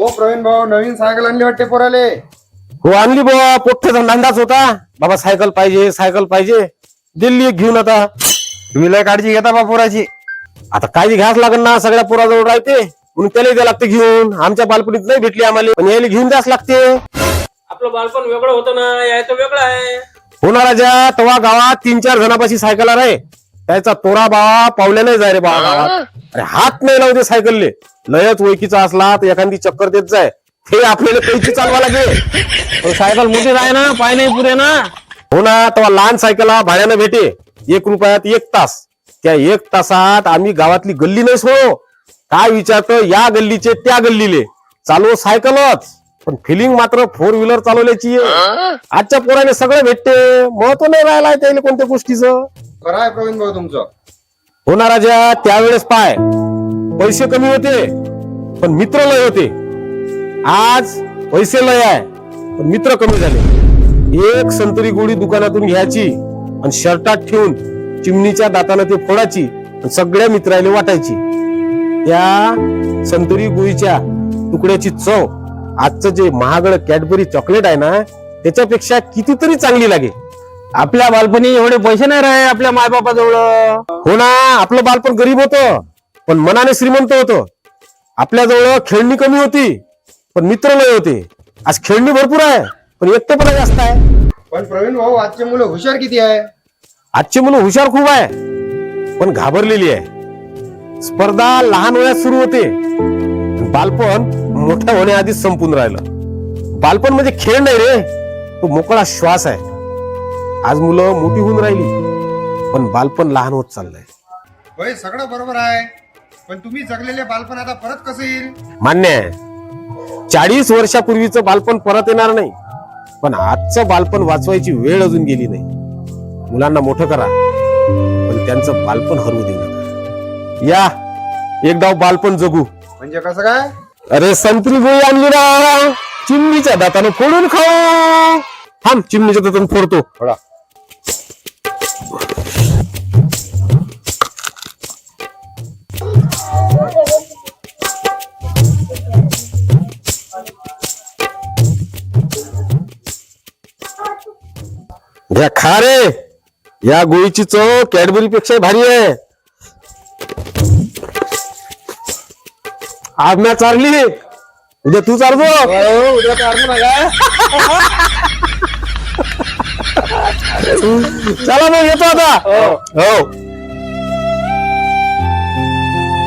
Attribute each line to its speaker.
Speaker 1: हो प्रवीण भाऊ, नवीन सायकल आणली वाटते पोराले.
Speaker 2: हो आणली बाबा, पोट्ट्याचा नांदाच होता बाबा, सायकल पाहिजे सायकल पाहिजे. दिल्ली एक घेऊन आता.
Speaker 1: तुम्ही लय काळजी घेता बा पोराची.
Speaker 2: आता काळजी घ्यास लागेल ना, सगळ्या पोराजवळ राहते म्हणून त्याला द्या लागते घेऊन. आमच्या बालपणीत नाही भेटली आम्हाला, पण यायला घेऊन द्यास लागते.
Speaker 3: आपलं बालपण वेगळं होतं ना, यायचं वेगळं आहे.
Speaker 2: होणार राजा, तेव्हा गावात 3-4 जणापाशी सायकल रे, त्याचा तोरा बाबा पावल्या नाही जाय रे बाबा गावात. अरे हात नाही लावते सायकलले. लयच ओळखीचा असला तर एखादी चक्कर देत जाय, हे आपल्याला पैसे चालवा लागेल.
Speaker 3: सायकल मोठी आहे ना, पाय नाही पुरे ना.
Speaker 2: हो ना, तेव्हा लहान सायकला भाड्यानं भेटे 1 रुपयात 1 तास. त्या 1 तासात आम्ही गावातली गल्ली नाही सोडो. काय विचारतो, या गल्लीचे त्या गल्लीले चालव सायकलच, पण फिलिंग मात्र 4 व्हीलर चालवल्याची आहे. आजच्या पोराने सगळं भेटते, महत्व नाही राहिलाय त्याला कोणत्या गोष्टीचं.
Speaker 1: खरं आहे प्रवीण भाऊ तुमचं.
Speaker 2: हो ना राजा, त्यावेळेस पाय पैसे कमी होते पण मित्र लय होते. आज पैसे लय आहे पण मित्र कमी झाले. एक संत्री गोळी दुकानातून घ्यायची आणि शर्टात ठेवून चिमणीच्या दातानं ते फोडायची आणि सगळ्या मित्राला वाटायची. त्या संत्री गोळीच्या तुकड्याची चव आजचं जे महागड कॅडबरी चॉकलेट आहे ना, त्याच्यापेक्षा कितीतरी चांगली लागे.
Speaker 3: आपल्या बालपणी एवढे पैसे नाही राहे आपल्या मायबापाजवळ.
Speaker 2: हो ना, आपलं बालपण गरीब होतं पण मनाने श्रीमंत होतं. आपल्याजवळ खेळणी कमी होती पण मित्र लय होते. आज खेळणी भरपूर आहे पण एकटेपणा जास्त आहे.
Speaker 1: पण प्रवीण भाऊ, आजचे मुलं हुशार किती आहे.
Speaker 2: आजची मुलं हुशार खूप आहे पण घाबरलेली आहे. स्पर्धा लहान वयात सुरू होते, बालपण मोठ्या होण्याआधीच संपून राहिलं. बालपण म्हणजे खेळ नाही रे, तो मोकळा श्वास आहे. आज मुलं मोठी होऊन राहिली पण बालपण लहान होत चाललंय.
Speaker 1: होय, सगळं बरोबर आहे, पण तुम्ही जगलेले बालपण आता परत कसं येईल.
Speaker 2: मान्य आहे, 40 वर्षापूर्वीचं बालपण परत येणार नाही, पण आजचं बालपण वाचवायची वेळ अजून गेली नाही. मुलांना मोठं करा पण त्यांचं बालपण हरवू देऊ नका. या एक डाव बालपण जगू.
Speaker 1: म्हणजे कसं काय.
Speaker 2: अरे संत्री गोळी आणली ना, चिमणीच्या दातानं फोडून खाऊ. थांब, चिमणीच्या दातानं फोडतो.
Speaker 1: थोडा
Speaker 2: घ्या, खा रे. या गोळीची चव कॅडबरी पेक्षा भारी आहे. आज मॅच चालली, उद्या तू चालतो.
Speaker 1: उद्या चालू नका.
Speaker 2: चला मग येतो आता. हो.